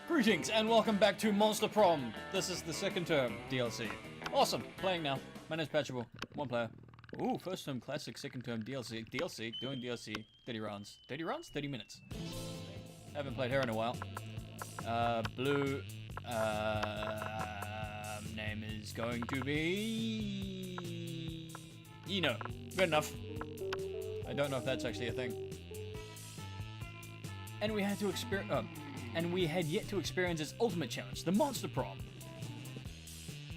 Greetings and welcome back to Monster Prom. This is the second term DLC. Awesome, playing now. My name's Patchable, one player. Ooh, first term classic, second term DLC. Doing DLC, 30 rounds. 30 rounds? 30 minutes. Haven't played her in a while. Blue, name is going to be... Eno. Good enough. I don't know if that's actually a thing. And we had yet to experience its ultimate challenge, the Monster Prom.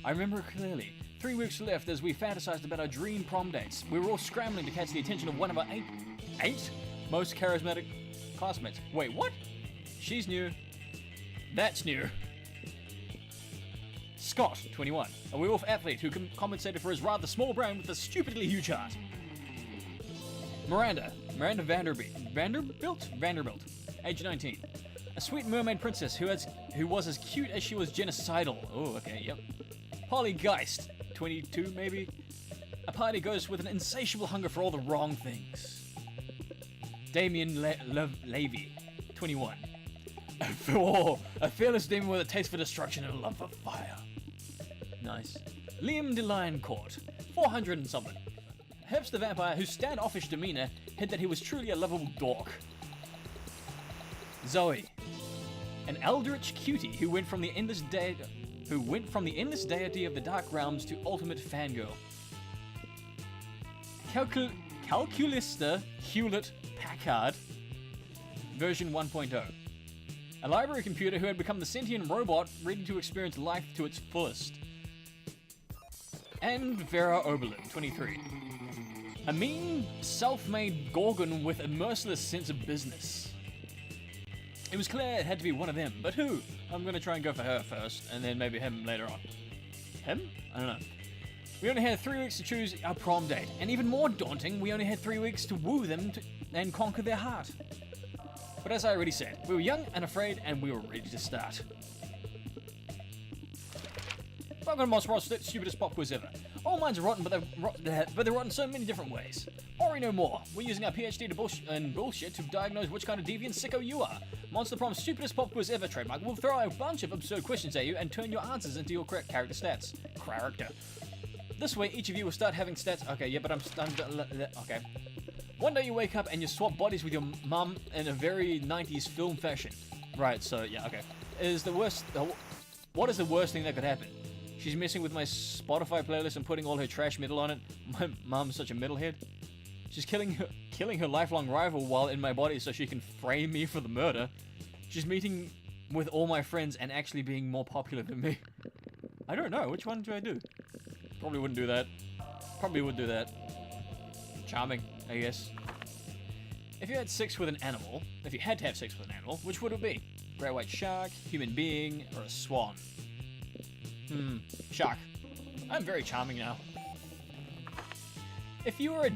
I remember clearly. 3 weeks left as we fantasized about our dream prom dates. We were all scrambling to catch the attention of one of our eight most charismatic classmates. Wait, what? She's new. That's new. Scott, 21, a werewolf athlete who compensated for his rather small brain with a stupidly huge heart. Miranda Vanderbilt, age 19. A sweet mermaid princess who was as cute as she was genocidal. Oh, okay, yep. Holly Geist, 22 maybe. A party ghost with an insatiable hunger for all the wrong things. Damien Levy, 21. A fearless demon with a taste for destruction and a love for fire. Nice. Liam DeLion Court, 400 and something. Hipster vampire whose standoffish demeanor hid that he was truly a lovable dork. Zoe, an eldritch cutie who went from the endless deity of the dark realms to ultimate fangirl. Calculista Hewlett Packard, version 1.0. A library computer who had become the sentient robot ready to experience life to its fullest. And Vera Oberlin, 23. A mean, self-made gorgon with a merciless sense of business. It was clear it had to be one of them, but who? I'm going to try and go for her first, and then maybe him later on. Him? I don't know. We only had 3 weeks to choose our prom date, and even more daunting, we only had 3 weeks to woo them and conquer their heart. But as I already said, we were young and afraid, and we were ready to start. Welcome to Monster Prom, stupidest pop quiz ever. All minds are rotten, but they're rotten so many different ways. Ori no more. We're using our PhD in bullshit to diagnose which kind of deviant sicko you are. Monster Prom's stupidest pop quiz ever trademark will throw a bunch of absurd questions at you and turn your answers into your correct character stats. Character. This way, each of you will start having stats. Okay, yeah, but okay. One day you wake up and you swap bodies with your mum in a very 90s film fashion. Right, so yeah, okay. What is the worst thing that could happen? She's messing with my Spotify playlist and putting all her trash metal on it. My mum's such a metalhead. She's killing her lifelong rival while in my body so she can frame me for the murder. She's meeting with all my friends and actually being more popular than me. I don't know, which one do I do? Probably wouldn't do that. Probably would do that. Charming, I guess. If you had sex with an animal, if you had to have sex with an animal, which would it be? Great white shark, human being, or a swan? Shark. I'm very charming now. If you were a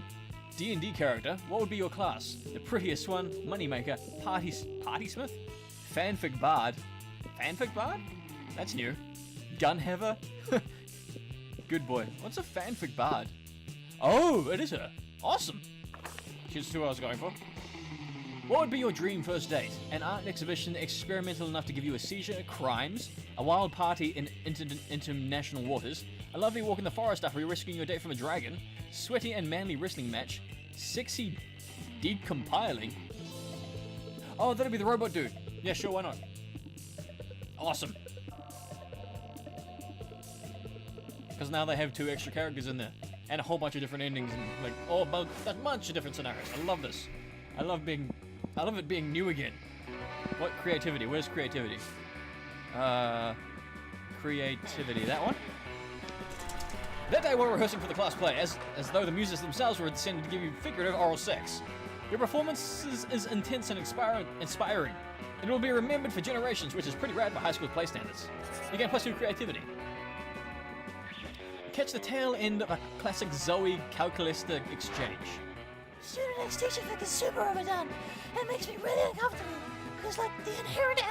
D&D character, what would be your class? The prettiest one, moneymaker, partysmith, fanfic bard. Fanfic bard? That's new. Gunhaver? Good boy. What's a fanfic bard? Oh, it is her. Awesome. She's who I was going for. What would be your dream first date? An art exhibition experimental enough to give you a seizure, crimes, a wild party in international waters, a lovely walk in the forest after rescuing your date from a dragon, sweaty and manly wrestling match, sexy decompiling. Oh, that'd be the robot dude. Yeah, sure, why not? Awesome. Because now they have 2 extra characters in there, and a whole bunch of different endings, and like a bunch of different scenarios. I love this. I love it being new again. What creativity? Where's creativity? Creativity. That one? That day while rehearsing for the class play, as though the muses themselves were intended to give you figurative oral sex. Your performance is intense and inspiring. It will be remembered for generations, which is pretty rad by high school play standards. You get +2 creativity. Catch the tail end of a classic Zoe Calculista exchange. Student X teaching like is super overdone. It makes me really uncomfortable. Because the inherent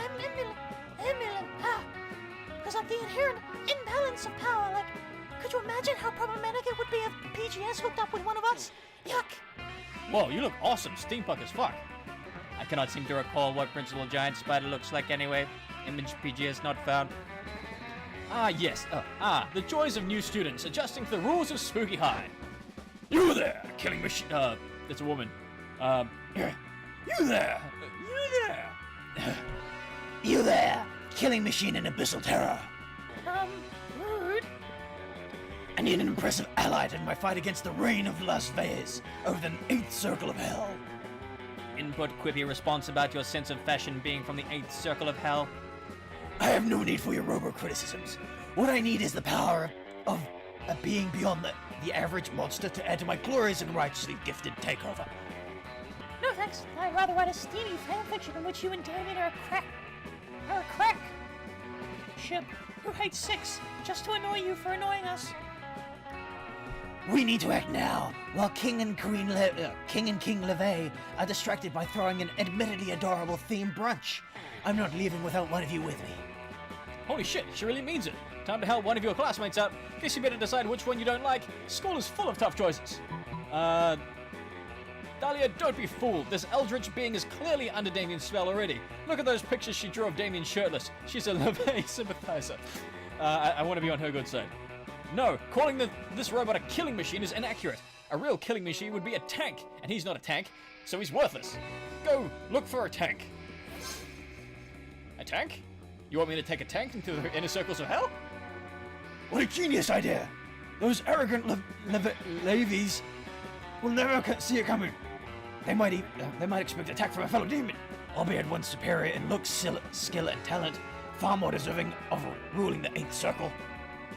imbalance of power. Could you imagine how problematic it would be if PGS hooked up with one of us? Yuck. Whoa, you look awesome, steampunk as fuck. I cannot seem to recall what Principal Giant Spider looks like anyway. Image PG is not found. Ah, yes. The joys of new students adjusting to the rules of Spooky High. You there, killing machine. It's a woman. You there. You there. You there, killing machine and abyssal terror. Rude. I need an impressive ally in my fight against the reign of Las Vegas over the 8th circle of hell. Input quippy response about your sense of fashion being from the 8th circle of hell. I have no need for your robo-criticisms. What I need is the power of a being beyond the average monster to add to my glorious and righteously gifted takeover. No thanks. I'd rather write a steamy fanfiction in which you and Damien are a crack ship who hates 6 just to annoy you for annoying us. We need to act now, while King and King LeVay are distracted by throwing an admittedly adorable themed brunch. I'm not leaving without one of you with me. Holy shit, she really means it. Time to help one of your classmates out. Guess you better decide which one you don't like. School is full of tough choices. Dahlia, don't be fooled. This eldritch being is clearly under Damien's spell already. Look at those pictures she drew of Damien shirtless. She's a LeVay sympathizer. I want to be on her good side. No, calling this robot a killing machine is inaccurate. A real killing machine would be a tank, and he's not a tank, so he's worthless. Go look for a tank. A tank? You want me to take a tank into the inner circles of hell? What a genius idea! Those arrogant levies will never see it coming. They might expect attack from a fellow demon, albeit one superior in looks, skill, and talent, far more deserving of ruling the 8th circle.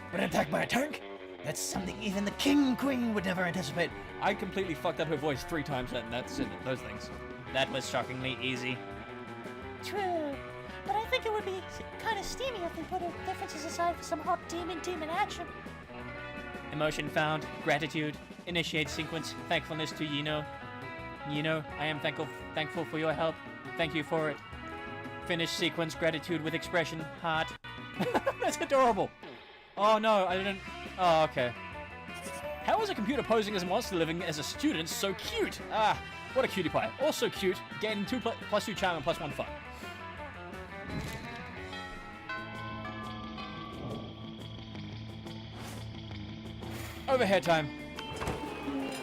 But an attack by a tank? That's something even the king and queen would never anticipate. I completely fucked up her voice 3 times, and that's in those things. That was shockingly easy. True. But I think it would be kind of steamy if they put our differences aside for some hot demon action. Emotion found. Gratitude. Initiate sequence. Thankfulness to Yino. Yino, I am thankful for your help. Thank you for it. Finish sequence. Gratitude with expression. Heart. That's adorable. Oh no, I didn't. Oh, okay. How is a computer posing as a monster living as a student so cute? Ah, what a cutie pie. Also cute. Gaining 2 plus 2 charm and plus 1 fun. Overhead time.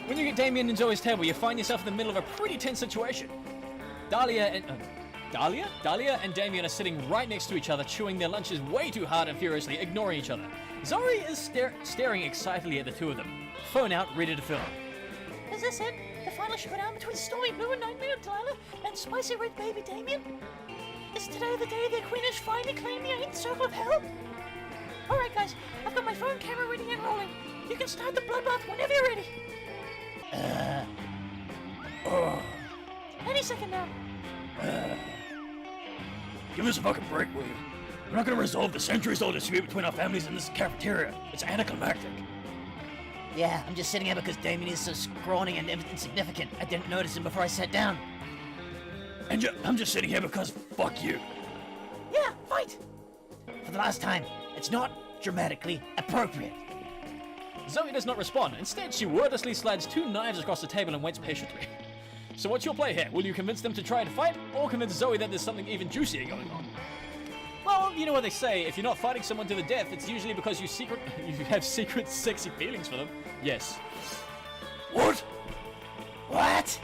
When you get Damien and Zoe's table, you find yourself in the middle of a pretty tense situation. Dahlia and Damien are sitting right next to each other, chewing their lunches way too hard and furiously, ignoring each other. Zoe is staring excitedly at the two of them. Phone out, ready to film. Is this it? The final showdown between Stormy Blue and Nightmare Delilah and Spicy Red Baby Damien? Is today the day the Queen has finally claimed the 8th circle of hell? Alright guys, I've got my phone camera ready and rolling. You can start the bloodbath whenever you're ready. Any second now. Give us a fucking break, will you? We're not gonna resolve the centuries-old dispute between our families in this cafeteria. It's anticlimactic. Yeah, I'm just sitting here because Damien is so scrawny and insignificant. I didn't notice him before I sat down. And I'm just sitting here because fuck you. Yeah, fight! For the last time, it's not dramatically appropriate. Zoe does not respond. Instead, she wordlessly slides 2 knives across the table and waits patiently. So what's your play here? Will you convince them to try and fight, or convince Zoe that there's something even juicier going on? Well, you know what they say, if you're not fighting someone to the death, it's usually because you have secret sexy feelings for them. Yes. What? What?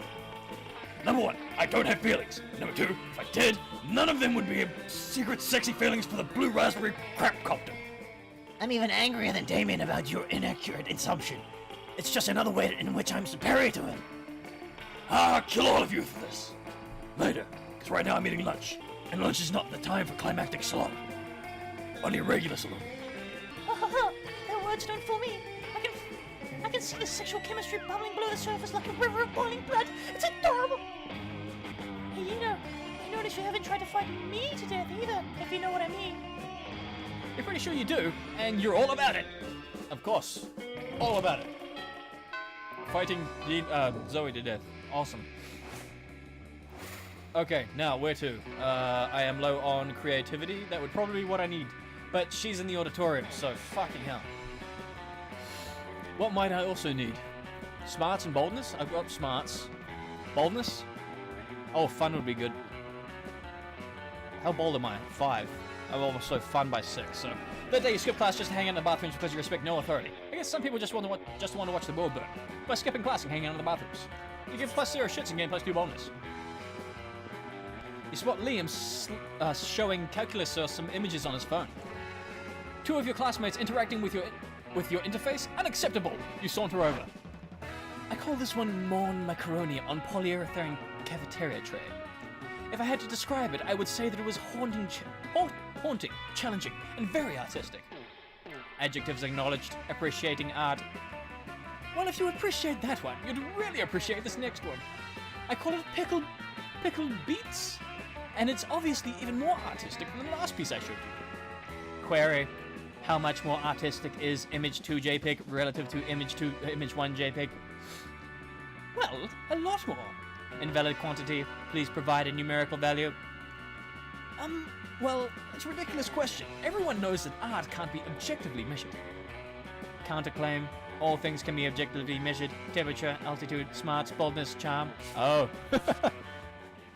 Number 1, I don't have feelings. Number 2, if I did, none of them would be secret sexy feelings for the blue raspberry crap copter. I'm even angrier than Damien about your inaccurate assumption. It's just another way in which I'm superior to him. I'll kill all of you for this. Later, because right now I'm eating lunch. And lunch is not the time for climactic slaughter. Only regular salute. Their words don't fool me. I can see the sexual chemistry bubbling below the surface like a river of boiling blood. It's adorable. Hey, I notice you haven't tried to fight me to death either, if you know what I mean. You're pretty sure you do, and you're all about it. Of course. All about it. Fighting Zoe to death. Awesome. Okay, now where to? I am low on creativity. That would probably be what I need. But she's in the auditorium, so fucking hell. What might I also need? Smarts and boldness? I've got smarts. Boldness? Oh, fun would be good. How bold am I? 5. I'm almost so fun by 6, so... That day you skip class just to hang out in the bathrooms because you respect no authority. I guess some people just want to watch the world burn. By skipping class and hanging out in the bathrooms. You give +0 shits and gain +2 bonus. You spot Liam showing calculus or some images on his phone. 2 of your classmates interacting with your interface? Unacceptable! You saunter over. I call this one Mon Macaroni on polyurethane cafeteria tray. If I had to describe it, I would say that it was haunting, challenging, and very artistic. Adjectives acknowledged, appreciating art. Well, if you appreciate that one, you'd really appreciate this next one. I call it pickled beets, and it's obviously even more artistic than the last piece I showed you. Query: how much more artistic is image 2 JPEG relative to image 1 JPEG? Well, a lot more. Invalid quantity, please provide a numerical value. Well, it's a ridiculous question. Everyone knows that art can't be objectively measured. Counterclaim, all things can be objectively measured. Temperature, altitude, smarts, boldness, charm. Oh. It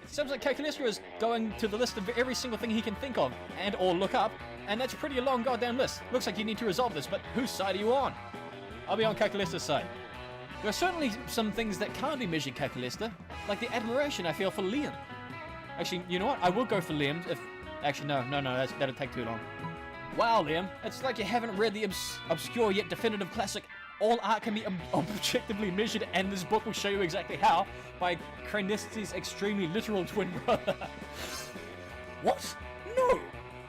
sounds like Calculista is going to the list of every single thing he can think of and or look up, and that's a pretty long goddamn list. Looks like you need to resolve this, but whose side are you on? I'll be on Calculista's side. There are certainly some things that can't be measured, Calculista, like the admiration I feel for Liam. Actually, you know what? I will go for Liam if... Actually, no, that'll take too long. Wow, Liam, it's like you haven't read the obscure yet definitive classic All Art Can Be Objectively Measured, and this book will show you exactly how, by Cranesti's extremely literal twin brother. What? No!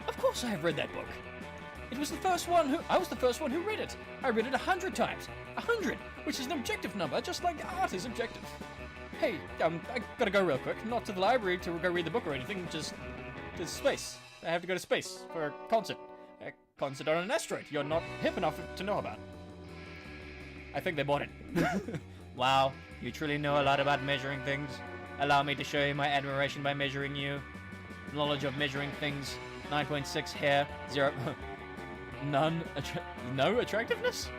Of course I have read that book. I was the first one who read it. I read it 100 times. 100, which is an objective number, just like art is objective. Hey, I gotta go real quick. Not to the library to go read the book or anything, just to space. I have to go to space for a concert. A concert on an asteroid you're not hip enough to know about. I think they bought it. Wow, you truly know a lot about measuring things. Allow me to show you my admiration by measuring you. Knowledge of measuring things. 9.6 hair, 0... No attractiveness?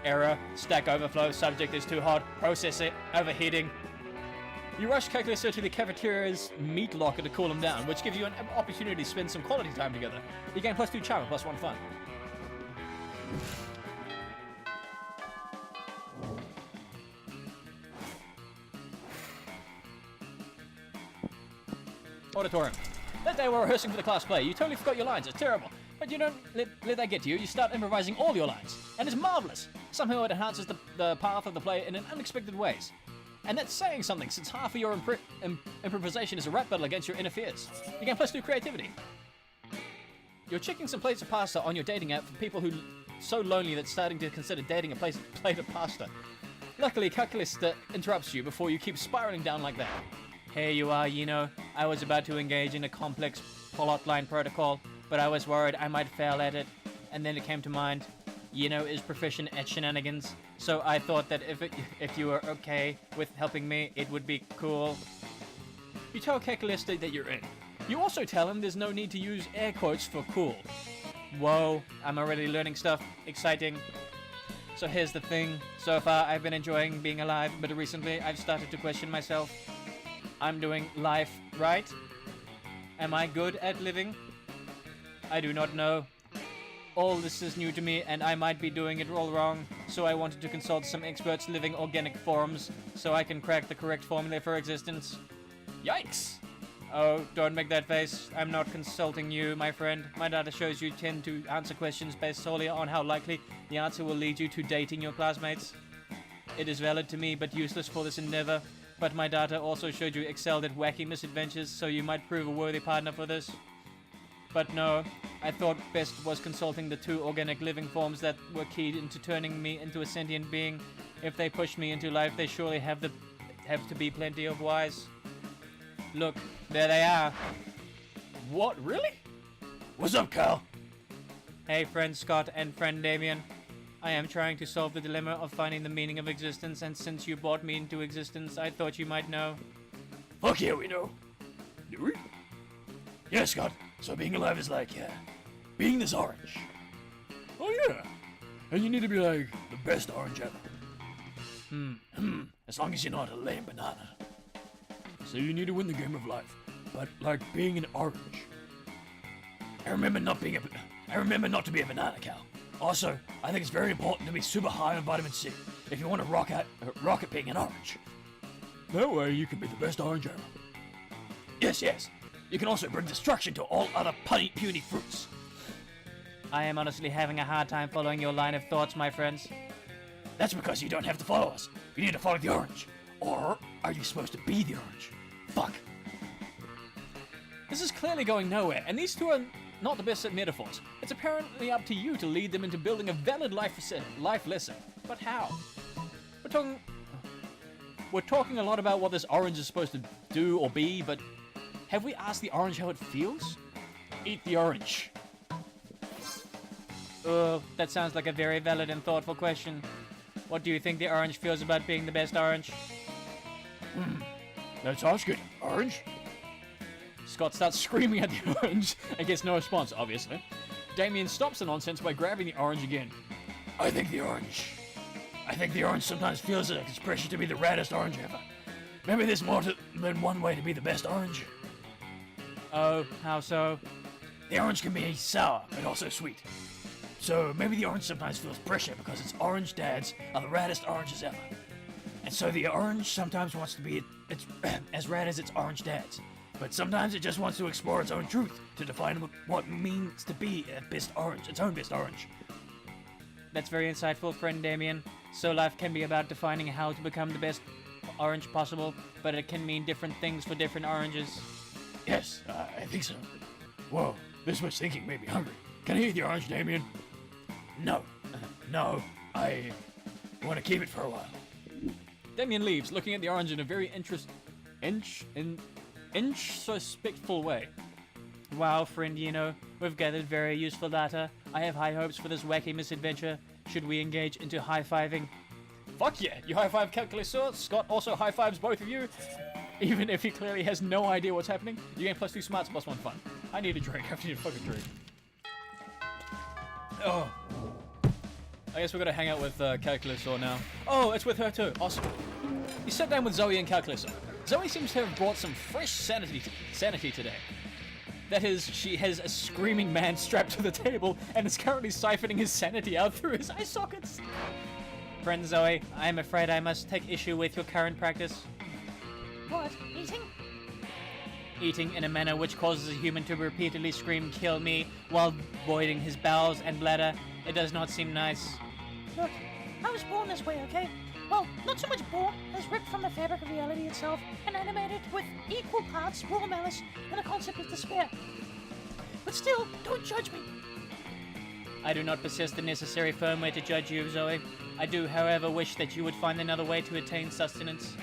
Error, stack overflow, subject is too hot, process it, overheating. You rush Calculista to the cafeteria's meat locker to cool him down, which gives you an opportunity to spend some quality time together. You gain +2 charm and +1 fun. Auditorium. That day we're rehearsing for the class play. You totally forgot your lines. It's terrible. But you don't let that get to you. You start improvising all your lines. And it's marvelous. Somehow it enhances the path of the play in unexpected ways. And that's saying something, since half of your improvisation is a rap battle against your inner fears. You gain +2 creativity. You're checking some plates of pasta on your dating app for people who so lonely that starting to consider dating a plate of pasta. Luckily, Calculista interrupts you before you keep spiraling down like that. Here you are, Yino. I was about to engage in a complex plotline protocol, but I was worried I might fail at it. And then it came to mind, Yino is proficient at shenanigans, so I thought that if you were okay with helping me, it would be cool. You tell Calculista that you're in. You also tell him there's no need to use air quotes for cool. Whoa, I'm already learning stuff. Exciting. So here's the thing. So far, I've been enjoying being alive, but recently I've started to question myself. I'm doing life right? Am I good at living? I do not know. All this is new to me, and I might be doing it all wrong, so I wanted to consult some experts living organic forms, so I can crack the correct formula for existence. Yikes! Oh, don't make that face. I'm not consulting you, my friend. My data shows you tend to answer questions based solely on how likely the answer will lead you to dating your classmates. It is valid to me, but useless for this endeavor. But my data also showed you excelled at wacky misadventures, so you might prove a worthy partner for this. But no, I thought best was consulting the 2 organic living forms that were keyed into turning me into a sentient being. If they pushed me into life, they surely have to be plenty of wise. Look, there they are. What, really? What's up, Cal? Hey, friend Scott and friend Damien. I am trying to solve the dilemma of finding the meaning of existence, and since you brought me into existence, I thought you might know. Fuck yeah, we know. Do we? Yeah, Scott. So being alive is like, being this orange. Oh yeah. And you need to be like the best orange ever. As long as you're not a lame banana. so you need to win the game of life. But like being an orange. I remember not to be a banana cow. Also, I think it's very important to be super high on vitamin C if you want to rock at being an orange. That way you can be the best orange ever. Yes, yes. You can also bring destruction to all other puny fruits. I am honestly having a hard time following your line of thoughts, my friends. That's because you don't have to follow us. You need to follow the orange. Or are you supposed to be the orange? Fuck. This is clearly going nowhere, and these two are not the best at metaphors. It's apparently up to you to lead them into building a valid life lesson. But how? We're talking a lot about what this orange is supposed to do or be, but have we asked the orange how it feels? Eat the orange. That sounds like a very valid and thoughtful question. What do you think the orange feels about being the best orange? That sounds good. Orange? Scott starts screaming at the orange and gets no response, obviously. Damien stops the nonsense by grabbing the orange again. I think the orange sometimes feels like it's pressure to be the raddest orange ever. Maybe there's more than one way to be the best orange. Oh, how so? The orange can be sour, but also sweet. So maybe the orange sometimes feels pressure because its orange dads are the raddest oranges ever. And so the orange sometimes wants to be as rad as its orange dads. But sometimes it just wants to explore its own truth to define what it means to be its own best orange. That's very insightful, friend Damien. So life can be about defining how to become the best orange possible, but it can mean different things for different oranges. Yes, I think so. Whoa, this much thinking made me hungry. Can I eat the orange, Damien? No. No, I want to keep it for a while. Damien leaves, looking at the orange in a very introspectful way. Wow, friend, we've gathered very useful data. I have high hopes for this wacky misadventure. Should we engage into high-fiving? Fuck yeah! You high-five Calculator. Scott also high-fives both of you. Even if he clearly has no idea what's happening, you gain +2 smarts, +1 fun. I need a drink. I need a fucking drink. Oh. I guess we're gonna hang out with Calculator now. Oh, it's with her too. Awesome. You sit down with Zoe and Calculator. Zoe seems to have brought some fresh sanity today. That is, she has a screaming man strapped to the table and is currently siphoning his sanity out through his eye sockets. Friend Zoe, I am afraid I must take issue with your current practice. What? Eating? Eating in a manner which causes a human to repeatedly scream, "Kill me," while voiding his bowels and bladder. It does not seem nice. Look, I was born this way, okay? Well, not so much born as ripped from the fabric of reality itself and animated with equal parts raw malice and a concept of despair. But still, don't judge me. I do not possess the necessary firmware to judge you, Zoe. I do, however, wish that you would find another way to attain sustenance.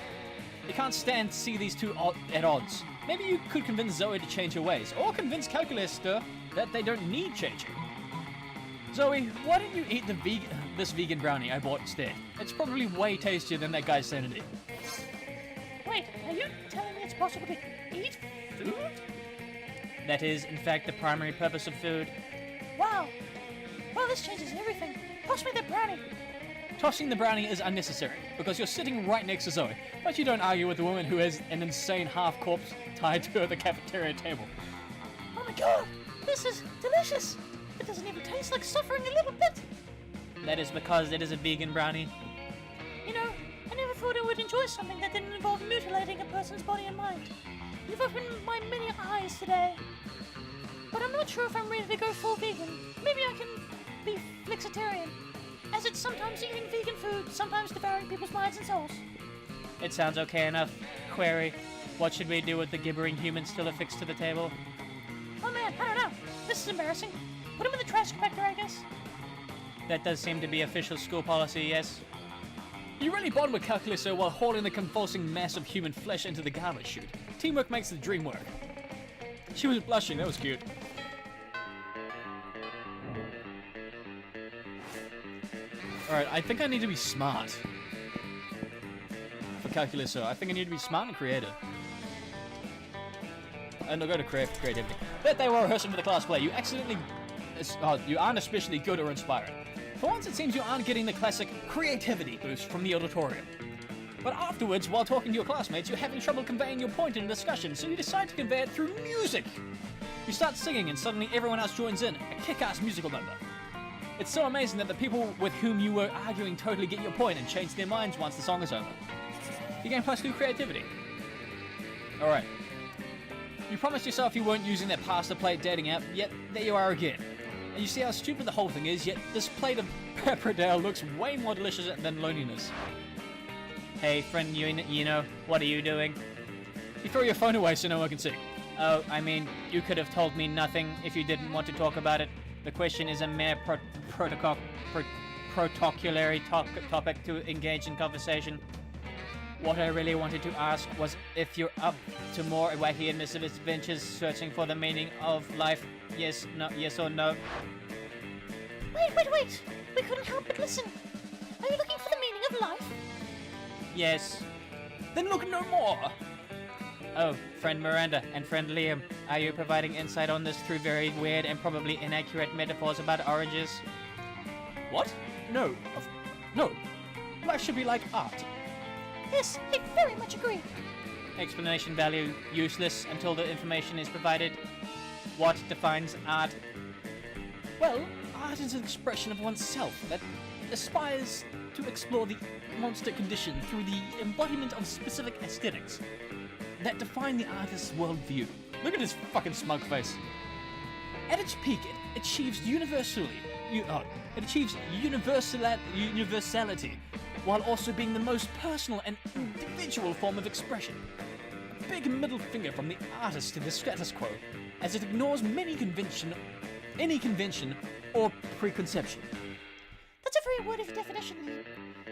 You can't stand to see these two at odds. Maybe you could convince Zoe to change her ways, or convince Calculator that they don't need changing. Zoe, why don't you eat this vegan brownie I bought instead? It's probably way tastier than that guy's sanity. Wait, are you telling me it's possible to eat food? That is, in fact, the primary purpose of food. Wow. Well, this changes everything. Toss me the brownie. Tossing the brownie is unnecessary, because you're sitting right next to Zoe, but you don't argue with the woman who has an insane half-corpse tied to the cafeteria table. Oh my god, this is delicious. It doesn't even taste like suffering a little bit. That is because it is a vegan brownie. You know, I never thought I would enjoy something that didn't involve mutilating a person's body and mind. You've opened my many eyes today. But I'm not sure if I'm ready to go full vegan. Maybe I can be flexitarian, as it's sometimes eating vegan food, sometimes devouring people's minds and souls. It sounds okay enough. Query, what should we do with the gibbering human still affixed to the table? Oh man, I don't know. This is embarrassing. Put him in the trash compactor, I guess. That does seem to be official school policy, yes. You really bond with Calculator while hauling the convulsing mass of human flesh into the garbage chute. Teamwork makes the dream work. She was blushing, that was cute. Alright, I think I need to be smart. For Calculator, I think I need to be smart and creative. And I'll go to creativity. That day while rehearsing for the class play, you aren't especially good or inspiring. For once, it seems you aren't getting the classic creativity boost from the auditorium. But afterwards, while talking to your classmates, you're having trouble conveying your point in a discussion, so you decide to convey it through music. You start singing and suddenly everyone else joins in, a kick-ass musical number. It's so amazing that the people with whom you were arguing totally get your point and change their minds once the song is over. You gain +2 creativity. Alright. You promised yourself you weren't using that pasta plate dating app, yet there you are again. And you see how stupid the whole thing is, yet this plate of Pepperdale looks way more delicious than loneliness. Hey, friend, you know, what are you doing? You throw your phone away so no one can see. Oh, I mean, you could have told me nothing if you didn't want to talk about it. The question is a mere protocolary topic to engage in conversation. What I really wanted to ask was if you're up to more wacky and mischievous adventures searching for the meaning of life. Yes, no, yes or no? Wait. We couldn't help but listen. Are you looking for the meaning of life? Yes. Then look no more! Oh, friend Miranda and friend Liam, are you providing insight on this through very weird and probably inaccurate metaphors about oranges? What? No. No. Life should be like art. Yes, I very much agree. Explanation value useless until the information is provided. What defines art? Well, art is an expression of oneself that aspires to explore the monster condition through the embodiment of specific aesthetics that define the artist's worldview. Look at his fucking smug face. At its peak, it achieves universality, while also being the most personal and individual form of expression. A big middle finger from the artist to the status quo, as it ignores any convention or preconception. That's a very wordy definition, Liam.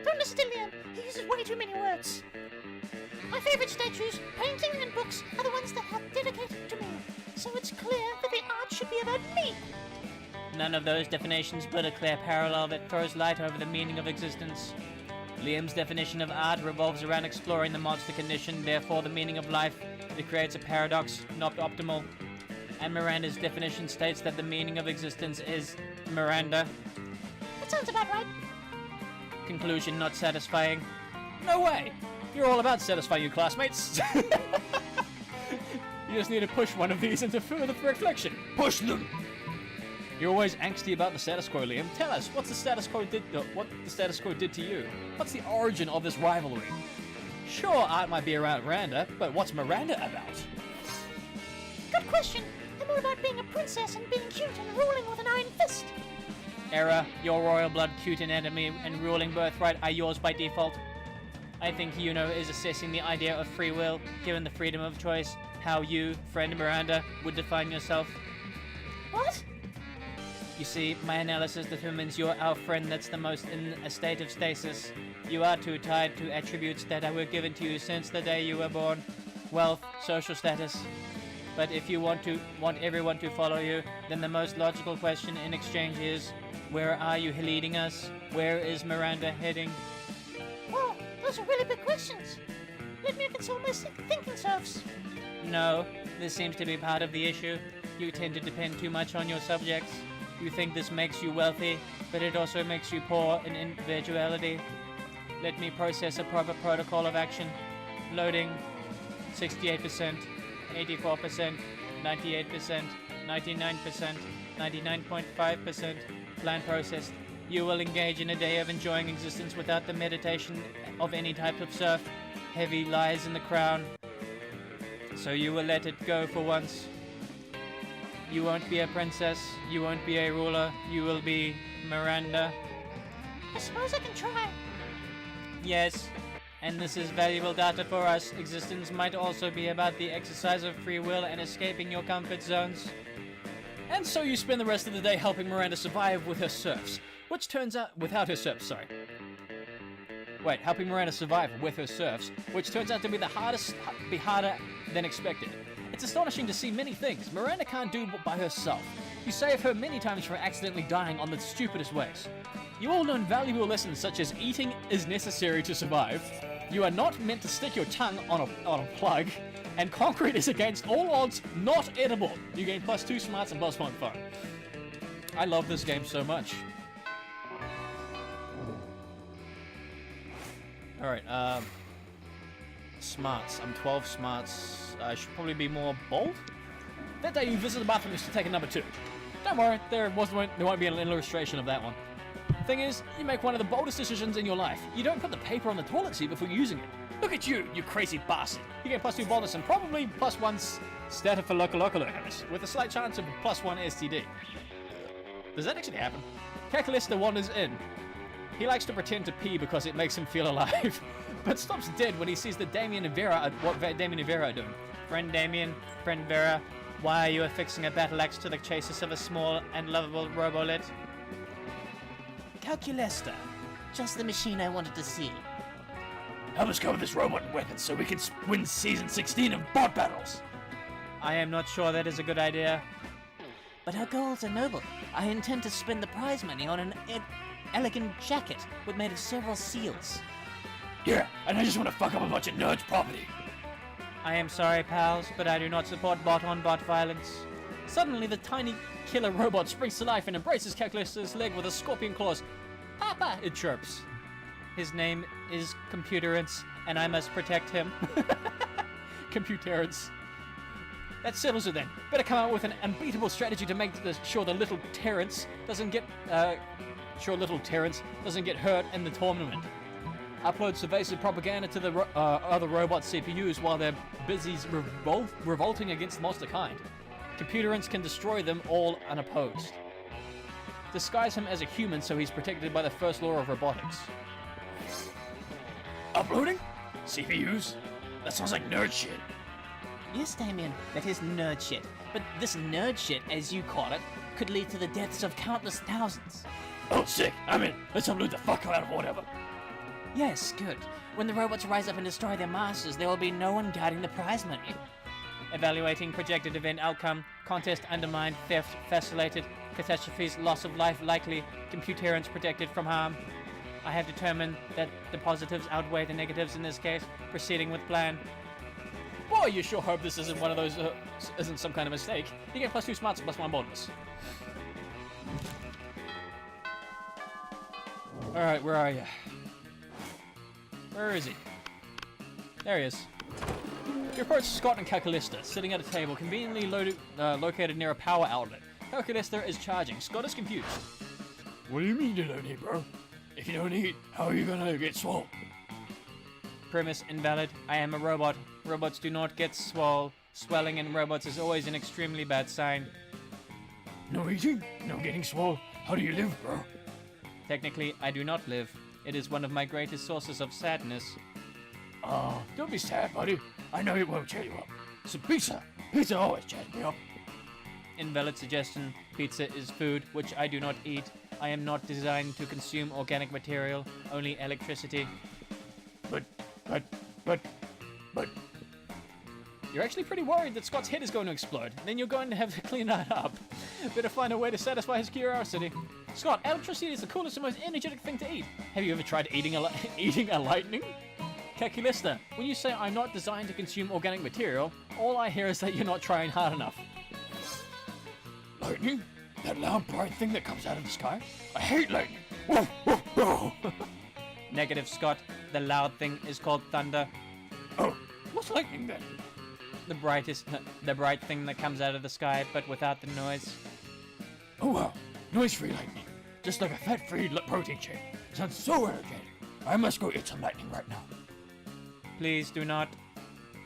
Don't listen to Liam. He uses way too many words. My favorite statues, painting, and books are the ones that are dedicated to me. So it's clear that the art should be about me. None of those definitions but a clear parallel that throws light over the meaning of existence. Liam's definition of art revolves around exploring the monster condition, therefore the meaning of life. It creates a paradox, not optimal. And Miranda's definition states that the meaning of existence is Miranda. That sounds about right. Conclusion not satisfying. No way! You're all about satisfying your classmates. You just need to push one of these into further reflection. Push them! You're always angsty about the status quo, Liam. Tell us, what the status quo did to you? What's the origin of this rivalry? Sure, art might be around Miranda, but what's Miranda about? Good question. I'm all about being a princess and being cute and ruling with an iron fist. Error. Your royal blood, cute anatomy, and ruling birthright are yours by default. I think Yuno is assessing the idea of free will, given the freedom of choice, how you, friend Miranda, would define yourself. What? You see, my analysis determines you're our friend that's the most in a state of stasis. You are too tied to attributes that were given to you since the day you were born. Wealth, social status. But if you want everyone to follow you, then the most logical question in exchange is, where are you leading us? Where is Miranda heading? Well, those are really big questions. Let me consult my thinking selves. No, this seems to be part of the issue. You tend to depend too much on your subjects. You think this makes you wealthy, but it also makes you poor in individuality. Let me process a proper protocol of action. Loading. 68%, 84%, 98%, 99%, 99.5%. Plan processed. You will engage in a day of enjoying existence without the meditation of any type of surf. Heavy lies in the crown. So you will let it go for once. You won't be a princess. You won't be a ruler. You will be Miranda. I suppose I can try. Yes. And this is valuable data for us. Existence might also be about the exercise of free will and escaping your comfort zones. And so you spend the rest of the day helping Miranda survive with her serfs, which turns out without her serfs, sorry. Wait, helping Miranda survive with her serfs, which turns out to be harder than expected. It's astonishing to see many things Miranda can't do by herself. You save her many times from accidentally dying on the stupidest ways. You all learn valuable lessons such as eating is necessary to survive, you are not meant to stick your tongue on a plug, and concrete is against all odds not edible. You gain +2 smarts and +1 fun. I love this game so much. Alright, Smarts. I'm 12 smarts. I should probably be more bold. That day you visit the bathroom is to take a number 2. Don't worry, there won't be an illustration of that one. Thing is, you make one of the boldest decisions in your life. You don't put the paper on the toilet seat before using it. Look at you, you crazy bastard. You get +2 boldness and probably +1 staphylocalocalocus, with a slight chance of +1 STD. Does that actually happen? Calculista wanders in. He likes to pretend to pee because it makes him feel alive, but stops dead when he sees that Damien and Vera are doing. Friend Damien, friend Vera, why are you affixing a battle axe to the chassis of a small and lovable robolet? Calculesta. Just the machine I wanted to see. Help us cover this robot and weapons so we can win season 16 of bot battles. I am not sure that is a good idea. But our goals are noble. I intend to spend the prize money on an elegant jacket made of several seals. Yeah, and I just want to fuck up a bunch of nerds' property. I am sorry, pals, but I do not support bot-on-bot violence. Suddenly, the tiny killer robot springs to life and embraces Calculista's leg with a scorpion claws. Papa, it chirps. His name is Computerance, and I must protect him. Computerance. That settles it then. Better come out with an unbeatable strategy to make sure little Terrence doesn't get hurt in the tournament. Upload pervasive propaganda to the other robot CPUs while they're busy revolting against monster kind. Computerance can destroy them all unopposed. Disguise him as a human so he's protected by the first law of robotics. Uploading? CPUs? That sounds like nerd shit. Yes, Damien, that is nerd shit. But this nerd shit, as you call it, could lead to the deaths of countless thousands. Oh, sick. I'm in. Let's upload the fuck out of whatever. Yes, good. When the robots rise up and destroy their masters, there will be no one guarding the prize money. Evaluating projected event outcome, contest undermined, theft facilitated, catastrophes, loss of life likely, Computerance protected from harm. I have determined that the positives outweigh the negatives in this case, proceeding with plan. Boy, you sure hope this isn't one of those, isn't some kind of mistake. You get +2 smarts and +1 boldness. Alright, where are you? Where is he? There he is. You approach Scott and Calculista, sitting at a table conveniently located near a power outlet. Calculista is charging. Scott is confused. What do you mean you don't eat, bro? If you don't eat, how are you gonna get swole? Premise invalid. I am a robot. Robots do not get swelling in robots is always an extremely bad sign. No eating? No getting swole? How do you live, bro? Technically, I do not live. It is one of my greatest sources of sadness. Oh, don't be sad, buddy. I know it won't cheer you up. Some pizza. Pizza always cheers me up. Invalid suggestion. Pizza is food, which I do not eat. I am not designed to consume organic material, only electricity. But... You're actually pretty worried that Scott's head is going to explode. Then you're going to have to clean that up. Better find a way to satisfy his curiosity. Scott, electricity is the coolest and most energetic thing to eat. Have you ever tried eating a lightning? Calculista, when you say I'm not designed to consume organic material, all I hear is that you're not trying hard enough. Lightning? That loud bright thing that comes out of the sky? I hate lightning! Woof, woof, woof. Negative, Scott. The loud thing is called thunder. Oh, what's lightning then? The bright thing that comes out of the sky, but without the noise. Oh wow, noise-free lightning. Just like a fat-free protein shake. Sounds so energetic. I must go eat some lightning right now. Please do not.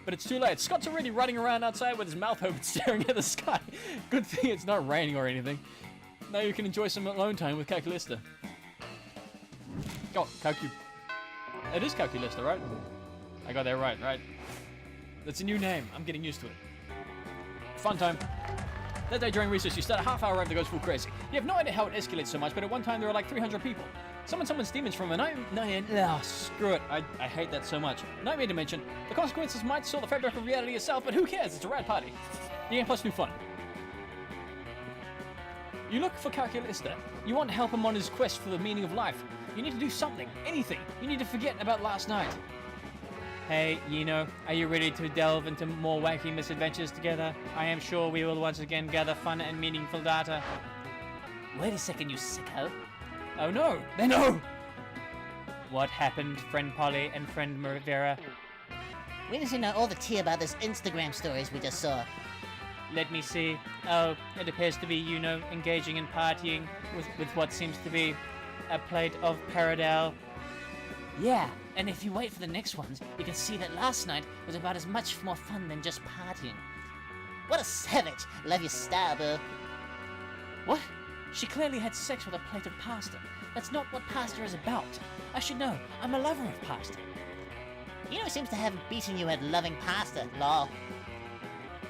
But it's too late. Scott's already running around outside with his mouth open staring at the sky. Good thing it's not raining or anything. Now you can enjoy some alone time with Calculista. Oh, It is Calculista, right? I got that right? That's a new name. I'm getting used to it. Fun time. That day during recess, you start a half-hour rave that goes full crazy. You have no idea how it escalates so much, but at one time there were like 300 people. Someone's demons from a nightmare. Screw it. I hate that so much. Nightmare dimension. The consequences might sort the fabric of reality itself, but who cares? It's a rad party. The game plus new fun. You look for Calculista. You want to help him on his quest for the meaning of life. You need to do something, anything. You need to forget about last night. Hey, Yino, are you ready to delve into more wacky misadventures together? I am sure we will once again gather fun and meaningful data. Wait a second, you sicko. Oh no, they know! What happened, friend Polly and friend Vera? We need to know all the tea about this Instagram stories we just saw. Let me see. Oh, it appears to be, engaging in partying with what seems to be a plate of paradal. Yeah, and if you wait for the next ones, you can see that last night was about as much more fun than just partying. What a savage! Love your style, boo. What? She clearly had sex with a plate of pasta. That's not what pasta is about. I should know. I'm a lover of pasta. You know, seems to have beaten you at loving pasta, lol.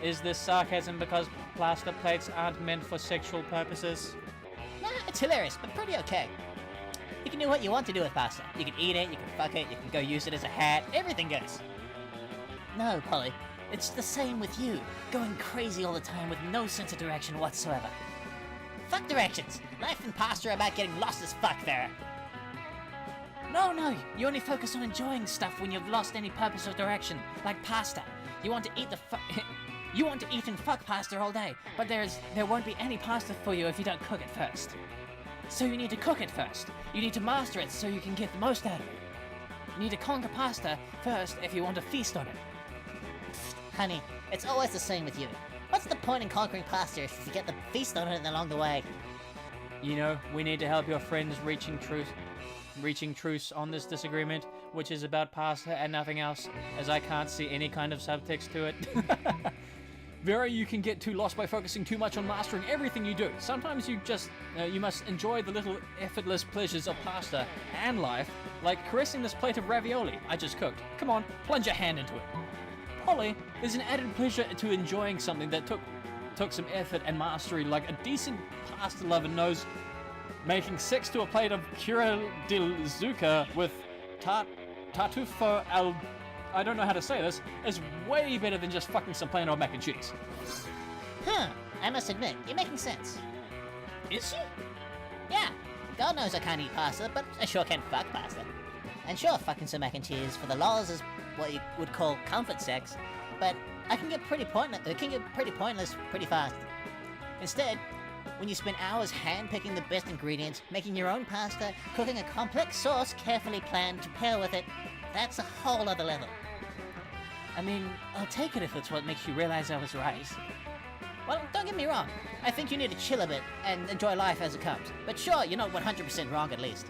Is this sarcasm because pasta plates aren't meant for sexual purposes? Nah, it's hilarious, but pretty okay. You can do what you want to do with pasta. You can eat it, you can fuck it, you can go use it as a hat, everything goes. No, Polly, it's the same with you, going crazy all the time with no sense of direction whatsoever. Fuck directions! Life and pasta are about getting lost as fuck there. No, you only focus on enjoying stuff when you've lost any purpose or direction, like pasta. You want to eat you want to eat and fuck pasta all day, but there won't be any pasta for you if you don't cook it first. So you need to cook it first. You need to master it so you can get the most out of it. You need to conquer pasta first if you want to feast on it. Honey, it's always the same with you. What's the point in conquering pasta if you get the feast on it along the way? We need to help your friends reaching truce on this disagreement, which is about pasta and nothing else, as I can't see any kind of subtext to it. Vera, you can get too lost by focusing too much on mastering everything you do. Sometimes you must enjoy the little effortless pleasures of pasta and life, like caressing this plate of ravioli I just cooked. Come on, plunge your hand into it. Polly, there's an added pleasure to enjoying something that took some effort and mastery, like a decent pasta lover knows making sex to a plate of cura di zucca with tartufo al... I don't know how to say this, is way better than just fucking some plain old mac and cheese. Huh, I must admit, you're making sense. Is she? Yeah, God knows I can't eat pasta, but I sure can fuck pasta. And sure, fucking some mac and cheese for the lols is what you would call comfort sex, but it can get pretty pointless pretty fast. Instead, when you spend hours hand-picking the best ingredients, making your own pasta, cooking a complex sauce carefully planned to pair with it, that's a whole other level. I mean, I'll take it if it's what makes you realize I was right. Well, don't get me wrong. I think you need to chill a bit and enjoy life as it comes. But sure, you're not 100% wrong at least.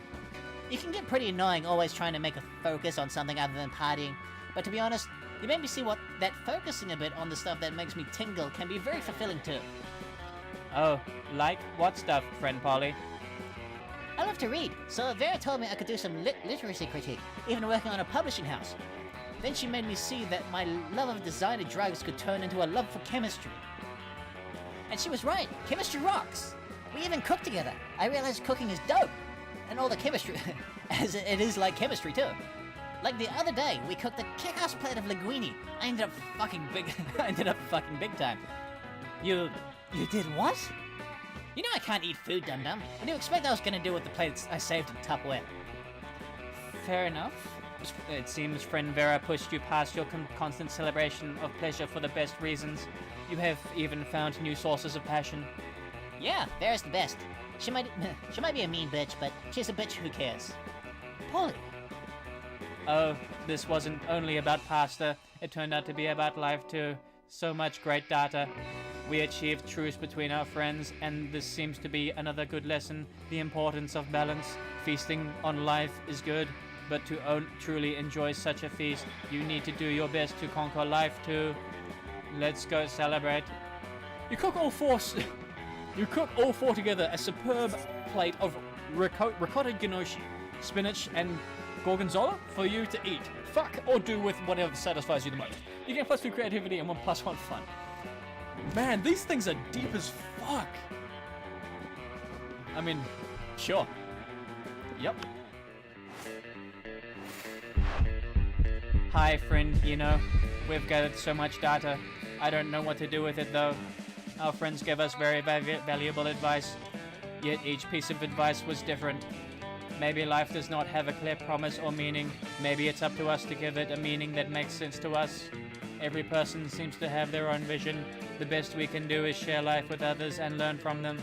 You can get pretty annoying always trying to make a focus on something other than partying. But to be honest, you made me see what that focusing a bit on the stuff that makes me tingle can be very fulfilling too. Oh, like what stuff, friend Polly? I love to read, so Vera told me I could do some literacy critique, even working on a publishing house. Then she made me see that my love of designer drugs could turn into a love for chemistry. And she was right, chemistry rocks! We even cooked together. I realized cooking is dope. And all the chemistry, as it is like chemistry too. Like the other day, we cooked a kick-ass plate of linguine. I ended up fucking big time. You did what? You know I can't eat food, dum-dum. What do you expect I was gonna do with the plates I saved in Tupperware? Fair enough. It seems friend Vera pushed you past your constant celebration of pleasure for the best reasons. You have even found new sources of passion. Yeah, Vera's the best. She might be a mean bitch, but she's a bitch who cares. Polly. Oh, this wasn't only about pasta. It turned out to be about life too. So much great data. We achieved truce between our friends, and this seems to be another good lesson. The importance of balance. Feasting on life is good, but to truly enjoy such a feast, you need to do your best to conquer life too. Let's go celebrate. You cook all four together, a superb plate of ricotta gnocchi, spinach, and gorgonzola for you to eat. Fuck or do with whatever satisfies you the most. You get +2 creativity and 1 + 1 fun. Man, these things are deep as fuck. I mean, sure. Yep. Hi friend, we've gathered so much data. I don't know what to do with it though. Our friends gave us very valuable advice, yet each piece of advice was different. Maybe life does not have a clear promise or meaning. Maybe it's up to us to give it a meaning that makes sense to us. Every person seems to have their own vision. The best we can do is share life with others and learn from them.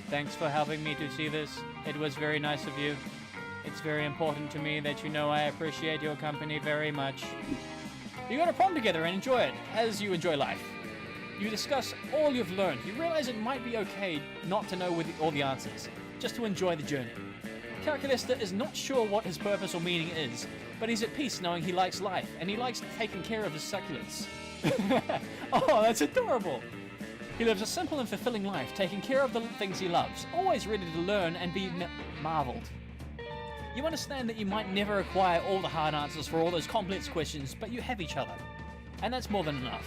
Thanks for helping me to see this. It was very nice of you. It's very important to me that you know I appreciate your company very much. You go to prom together and enjoy it, as you enjoy life. You discuss all you've learned. You realize it might be okay not to know all the answers, just to enjoy the journey. Calculista is not sure what his purpose or meaning is, but he's at peace knowing he likes life, and he likes taking care of his succulents. Oh, that's adorable! He lives a simple and fulfilling life, taking care of the things he loves, always ready to learn and be marveled. You understand that you might never acquire all the hard answers for all those complex questions, but you have each other. And that's more than enough.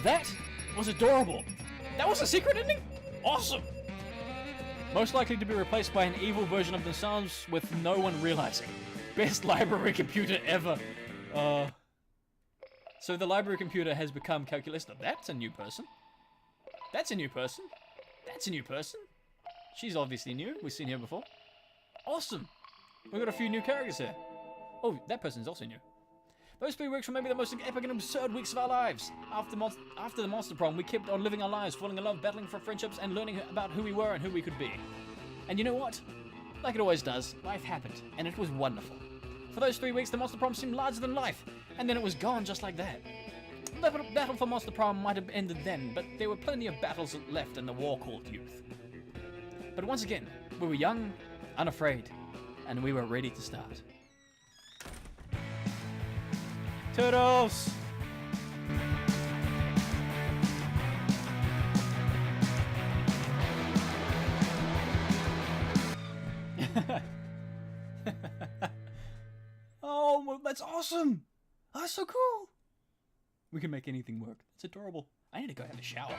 That was adorable. That was a secret ending? Awesome! Most likely to be replaced by an evil version of themselves with no one realizing. Best library computer ever. So the library computer has become Calculista. That's a new person. That's a new person. That's a new person. She's obviously new. We've seen her before. Awesome. We've got a few new characters here. Oh, that person's also new. Those 3 weeks were maybe the most epic and absurd weeks of our lives. After the Monster Prom, we kept on living our lives, falling in love, battling for friendships, and learning about who we were and who we could be. And you know what? Like it always does, life happened, and it was wonderful. For those 3 weeks, the Monster Prom seemed larger than life, and then it was gone just like that. The battle for Monster Prom might have ended then, but there were plenty of battles left in the war called youth. But once again, we were young, unafraid, and we were ready to start. Turtles! Oh, well, that's awesome! That's so cool! We can make anything work. It's adorable. I need to go have a shower.